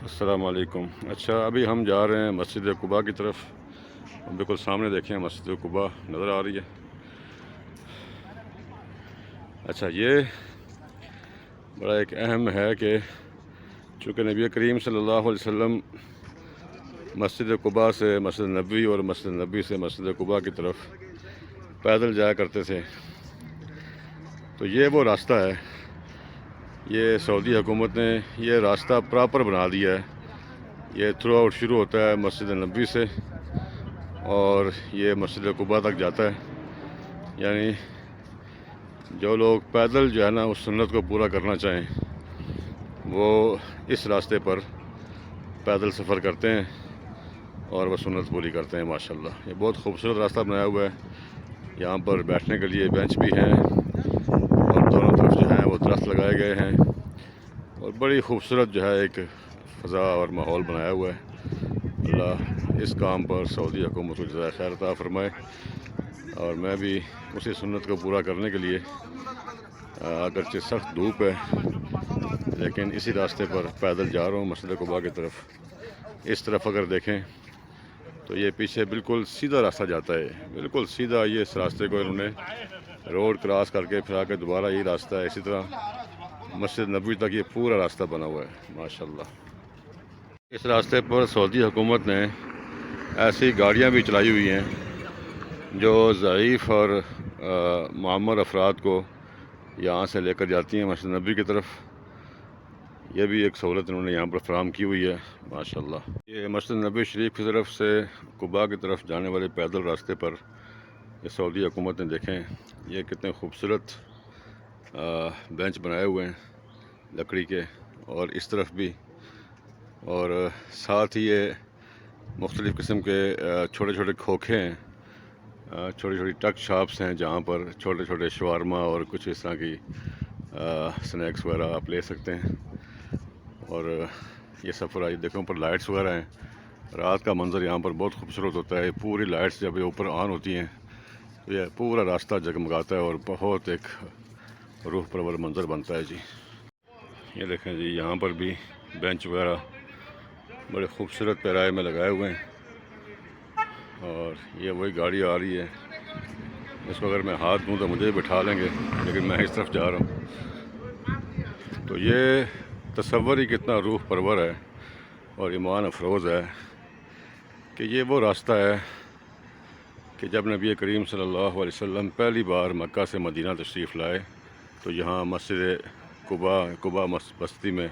السلام علیکم۔ اچھا، ابھی ہم جا رہے ہیں مسجد قباء کی طرف۔ بالکل سامنے دیکھیں مسجد قباء نظر آ رہی ہے۔ اچھا، یہ بڑا ایک اہم ہے کہ چونکہ نبی کریم صلی اللہ علیہ وسلم مسجد قباء سے مسجد نبوی اور مسجد نبوی سے مسجد قباء کی طرف پیدل جایا کرتے تھے، تو یہ وہ راستہ ہے۔ یہ سعودی حکومت نے یہ راستہ پراپر بنا دیا ہے۔ یہ تھرو آؤٹ شروع ہوتا ہے مسجد نبوی سے اور یہ مسجد قباء تک جاتا ہے۔ یعنی جو لوگ پیدل جو ہے نا اس سنت کو پورا کرنا چاہیں وہ اس راستے پر پیدل سفر کرتے ہیں اور وہ سنت پوری کرتے ہیں ماشاءاللہ۔ یہ بہت خوبصورت راستہ بنایا ہوا ہے۔ یہاں پر بیٹھنے کے لیے بینچ بھی ہیں اور دونوں طرف جو ہیں وہ درخت لگائے گئے ہیں اور بڑی خوبصورت جو ہے ایک فضا اور ماحول بنایا ہوا ہے۔ اللہ اس کام پر سعودی حکومت کو جزائے خیر عطا فرمائے، اور میں بھی اسی سنت کو پورا کرنے کے لیے اگرچہ سخت دھوپ ہے لیکن اسی راستے پر پیدل جا رہا ہوں مسجد قباء کی طرف۔ اس طرف اگر دیکھیں تو یہ پیچھے بالکل سیدھا راستہ جاتا ہے، بالکل سیدھا۔ یہ اس راستے کو انہوں نے روڈ کراس کر کے پھر آ کے دوبارہ یہ راستہ ہے، اسی طرح مسجد نبوی تک یہ پورا راستہ بنا ہوا ہے ماشاءاللہ۔ اس راستے پر سعودی حکومت نے ایسی گاڑیاں بھی چلائی ہوئی ہیں جو ضعیف اور معمر افراد کو یہاں سے لے کر جاتی ہیں مسجد نبوی کی طرف۔ یہ بھی ایک سہولت انہوں نے یہاں پر فراہم کی ہوئی ہے ماشاءاللہ۔ یہ مسجد نبوی شریف کی طرف سے قباء کی طرف جانے والے پیدل راستے پر یہ سعودی حکومت نے دیکھیں یہ کتنے خوبصورت بینچ بنائے ہوئے ہیں لکڑی کے، اور اس طرف بھی، اور ساتھ ہی یہ مختلف قسم کے چھوٹے چھوٹے کھوکھے ہیں، چھوٹی چھوٹی ٹک شاپس ہیں جہاں پر چھوٹے چھوٹے شوارما اور کچھ اس طرح کی سنیکس وغیرہ آپ لے سکتے ہیں۔ اور یہ سفر آئی دیکھو اوپر لائٹس وغیرہ ہیں، رات کا منظر یہاں پر بہت خوبصورت ہوتا ہے۔ پوری لائٹس جب یہ اوپر آن ہوتی ہیں تو یہ پورا راستہ جگمگاتا ہے اور بہت ایک روح پرور منظر بنتا ہے جی۔ یہ دیکھیں جی، یہاں پر بھی بینچ وغیرہ بڑے خوبصورت پیرائے میں لگائے ہوئے ہیں، اور یہ وہی گاڑی آ رہی ہے۔ اس کو اگر میں ہاتھ دوں تو مجھے بٹھا لیں گے، لیکن میں اس طرف جا رہا ہوں۔ تو یہ تصور ہی کتنا روح پرور ہے اور ایمان افروز ہے کہ یہ وہ راستہ ہے کہ جب نبی کریم صلی اللہ علیہ وسلم پہلی بار مکہ سے مدینہ تشریف لائے تو یہاں مسجد قباء بستی میں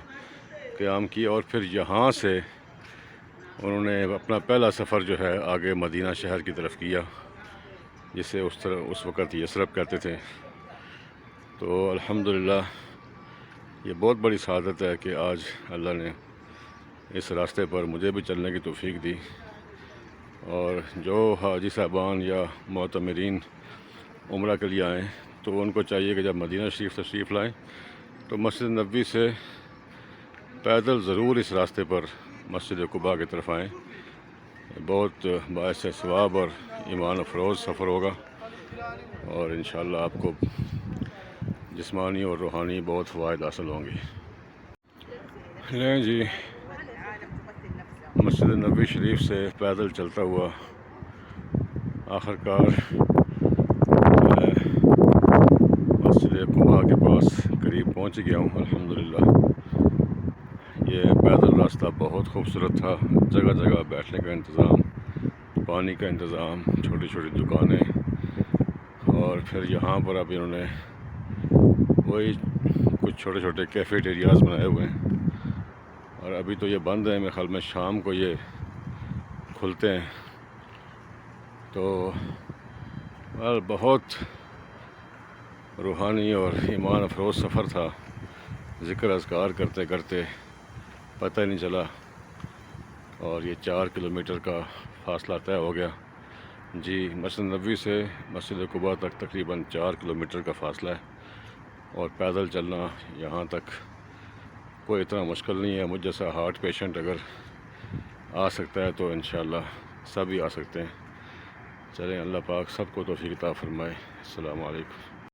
قیام کیا، اور پھر یہاں سے انہوں نے اپنا پہلا سفر جو ہے آگے مدینہ شہر کی طرف کیا، جسے اس وقت یثرب کہتے تھے۔ تو الحمدللہ یہ بہت بڑی سعادت ہے کہ آج اللہ نے اس راستے پر مجھے بھی چلنے کی توفیق دی، اور جو حاجی صاحبان یا معتمرین عمرہ کے لیے آئیں تو ان کو چاہیے کہ جب مدینہ شریف تشریف لائیں تو مسجد نبوی سے پیدل ضرور اس راستے پر مسجد قباء کی طرف آئیں۔ بہت باعث ثواب اور ایمان افروز سفر ہوگا، اور انشاءاللہ آپ کو جسمانی اور روحانی بہت فوائد حاصل ہوں گے۔ لیں جی، مسجد نبوی شریف سے پیدل چلتا ہوا آخر کار میں مسجد قباء کے پاس قریب پہنچ گیا ہوں الحمدللہ۔ یہ پیدل راستہ بہت خوبصورت تھا، جگہ جگہ بیٹھنے کا انتظام، پانی کا انتظام، چھوٹی چھوٹی دکانیں، اور پھر یہاں پر اب انہوں نے وہی کچھ چھوٹے چھوٹے کیفیٹیریاز بنائے ہوئے ہیں، اور ابھی تو یہ بند ہیں، میرے خیال میں شام کو یہ کھلتے ہیں۔ تو بہت روحانی اور ایمان افروز سفر تھا، ذکر اذکار کرتے کرتے پتہ ہی نہیں چلا، اور یہ 4 کلومیٹر کا فاصلہ طے ہو گیا جی۔ مسجد نبوی سے مسجد قباء تک تقریباً 4 کلومیٹر کا فاصلہ ہے، اور پیدل چلنا یہاں تک کوئی اتنا مشکل نہیں ہے۔ مجھ جیسا ہارٹ پیشنٹ اگر آ سکتا ہے تو انشاءاللہ سب ہی آ سکتے ہیں۔ چلیں، اللہ پاک سب کو توفیق عطا فرمائے۔ السلام علیکم۔